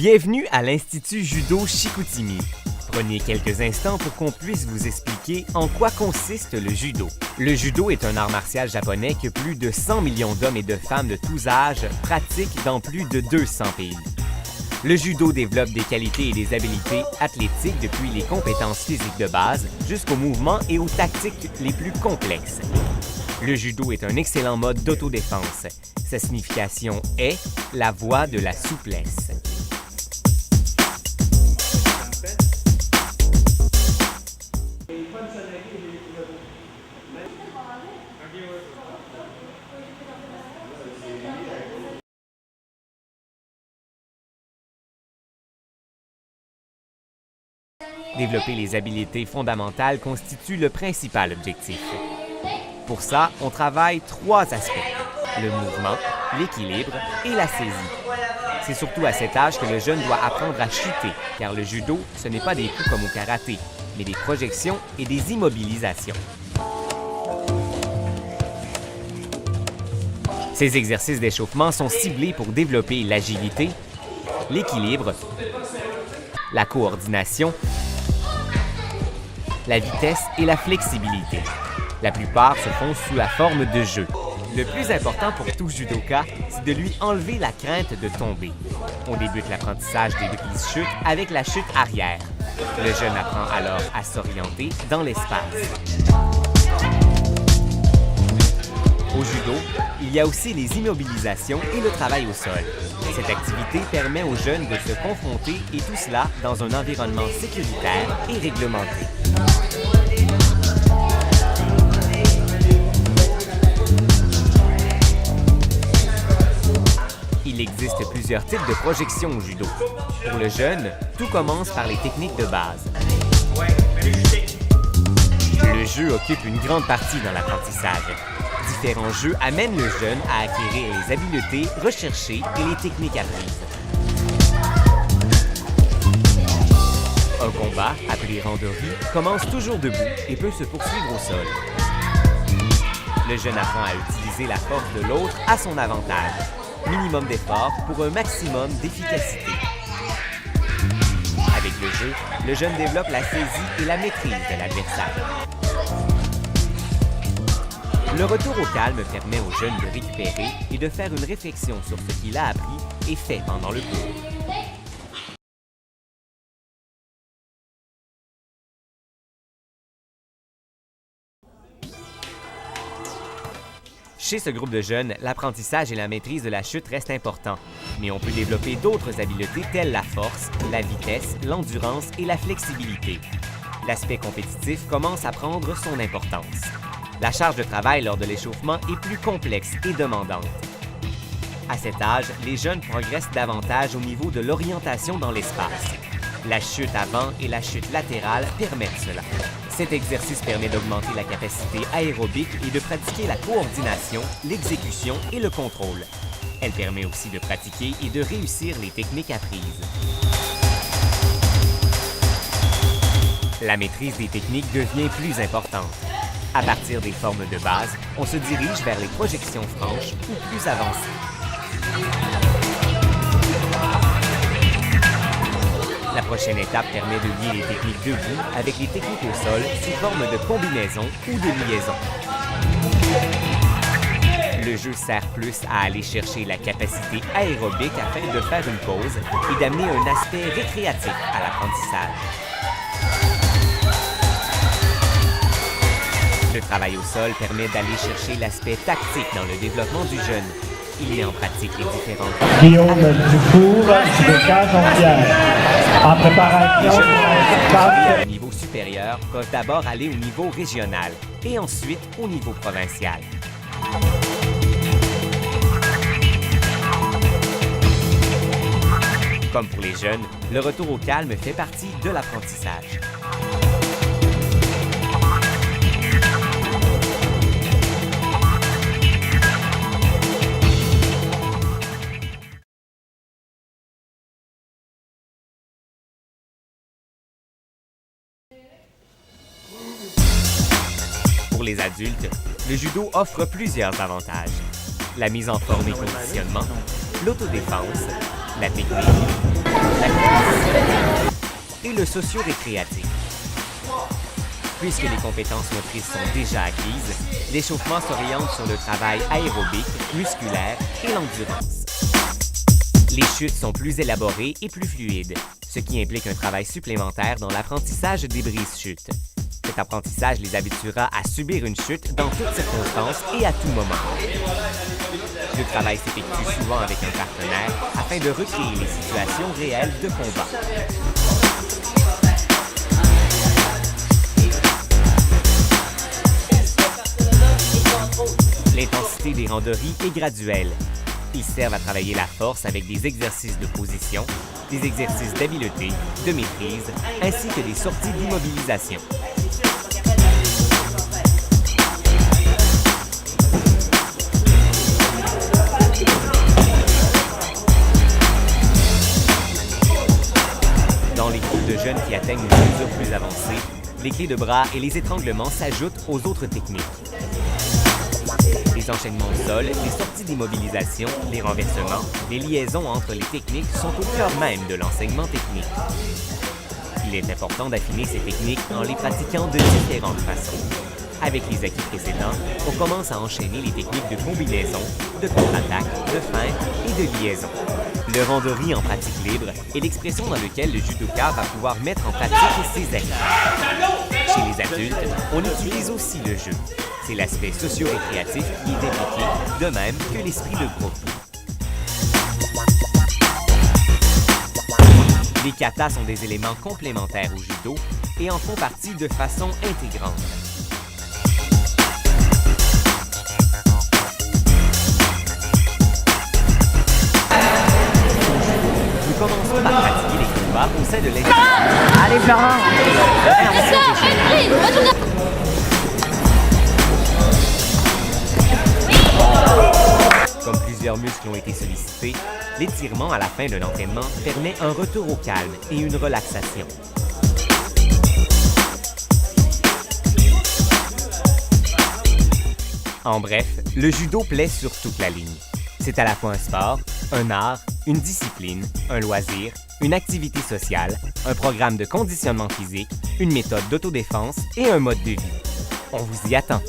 Bienvenue à l'Institut Judo Chicoutimi. Prenez quelques instants pour qu'on puisse vous expliquer en quoi consiste le judo. Le judo est un art martial japonais que plus de 100 millions d'hommes et de femmes de tous âges pratiquent dans plus de 200 pays. Le judo développe des qualités et des habiletés athlétiques depuis les compétences physiques de base jusqu'aux mouvements et aux tactiques les plus complexes. Le judo est un excellent mode d'autodéfense. Sa signification est la voie de la souplesse. Développer les habiletés fondamentales constitue le principal objectif. Pour ça, on travaille trois aspects: le mouvement, l'équilibre et la saisie. C'est surtout à cet âge que le jeune doit apprendre à chuter, car le judo, ce n'est pas des coups comme au karaté, mais des projections et des immobilisations. Ces exercices d'échauffement sont ciblés pour développer l'agilité, l'équilibre, la coordination, la vitesse et la flexibilité. La plupart se font sous la forme de jeu. Le plus important pour tout judoka, c'est de lui enlever la crainte de tomber. On débute l'apprentissage des prises-chutes avec la chute arrière. Le jeune apprend alors à s'orienter dans l'espace. Au judo, il y a aussi les immobilisations et le travail au sol. Cette activité permet aux jeunes de se confronter et tout cela dans un environnement sécuritaire et réglementé. Il existe plusieurs types de projections au judo. Pour le jeune, tout commence par les techniques de base. Le jeu occupe une grande partie dans l'apprentissage. Différents jeux amènent le jeune à acquérir les habiletés recherchées et les techniques apprises. Un combat, appelé randori, commence toujours debout et peut se poursuivre au sol. Le jeune apprend à utiliser la force de l'autre à son avantage. Minimum d'effort pour un maximum d'efficacité. Avec le jeu, le jeune développe la saisie et la maîtrise de l'adversaire. Le retour au calme permet au jeune de récupérer et de faire une réflexion sur ce qu'il a appris et fait pendant le cours. Chez ce groupe de jeunes, l'apprentissage et la maîtrise de la chute restent importants, mais on peut développer d'autres habiletés telles la force, la vitesse, l'endurance et la flexibilité. L'aspect compétitif commence à prendre son importance. La charge de travail lors de l'échauffement est plus complexe et demandante. À cet âge, les jeunes progressent davantage au niveau de l'orientation dans l'espace. La chute avant et la chute latérale permettent cela. Cet exercice permet d'augmenter la capacité aérobique et de pratiquer la coordination, l'exécution et le contrôle. Elle permet aussi de pratiquer et de réussir les techniques apprises. La maîtrise des techniques devient plus importante. À partir des formes de base, on se dirige vers les projections franches ou plus avancées. La prochaine étape permet de lier les techniques debout avec les techniques au sol sous forme de combinaison ou de liaison. Le jeu sert plus à aller chercher la capacité aérobique afin de faire une pause et d'amener un aspect récréatif à l'apprentissage. Le travail au sol permet d'aller chercher l'aspect tactique dans le développement du jeune. Il met en pratique les différentes... Guillaume Dufour de Cage-en-Pierre. En préparation... Au niveau supérieur peuvent d'abord aller au niveau régional et ensuite au niveau provincial. Comme pour les jeunes, le retour au calme fait partie de l'apprentissage. Pour les adultes, le judo offre plusieurs avantages. La mise en forme et conditionnement, l'autodéfense, la technique, la compétition et le socio-récréatif. Puisque les compétences motrices sont déjà acquises, l'échauffement s'oriente sur le travail aérobique, musculaire et l'endurance. Les chutes sont plus élaborées et plus fluides, ce qui implique un travail supplémentaire dans l'apprentissage des brises-chutes. Cet apprentissage les habituera à subir une chute dans toutes circonstances et à tout moment. Le travail s'effectue souvent avec un partenaire afin de recréer les situations réelles de combat. L'intensité des randonnées est graduelle. Ils servent à travailler la force avec des exercices de position, des exercices d'habileté, de maîtrise, ainsi que des sorties d'immobilisation. Dans les groupes de jeunes qui atteignent une mesure plus avancée, les clés de bras et les étranglements s'ajoutent aux autres techniques. Les enchaînements au sol, les sorties d'immobilisation, les renversements, les liaisons entre les techniques sont au cœur même de l'enseignement technique. Il est important d'affiner ces techniques en les pratiquant de différentes façons. Avec les acquis précédents, on commence à enchaîner les techniques de combinaison, de contre-attaque, de feinte et de liaison. Le randori en pratique libre est l'expression dans laquelle le judoka va pouvoir mettre en pratique ses acquis. Chez les adultes, on utilise aussi le jeu. C'est l'aspect socio-récréatif qui est impliqué, de même que l'esprit de groupe. Les katas sont des éléments complémentaires au judo et en font partie de façon intégrante. Nous commençons par pratiquer les combats au sein de l'institution. Allez, Florent! Comme plusieurs muscles ont été sollicités, l'étirement à la fin d'un entraînement permet un retour au calme et une relaxation. En bref, le judo plaît sur toute la ligne. C'est à la fois un sport, un art, une discipline, un loisir, une activité sociale, un programme de conditionnement physique, une méthode d'autodéfense et un mode de vie. On vous y attend!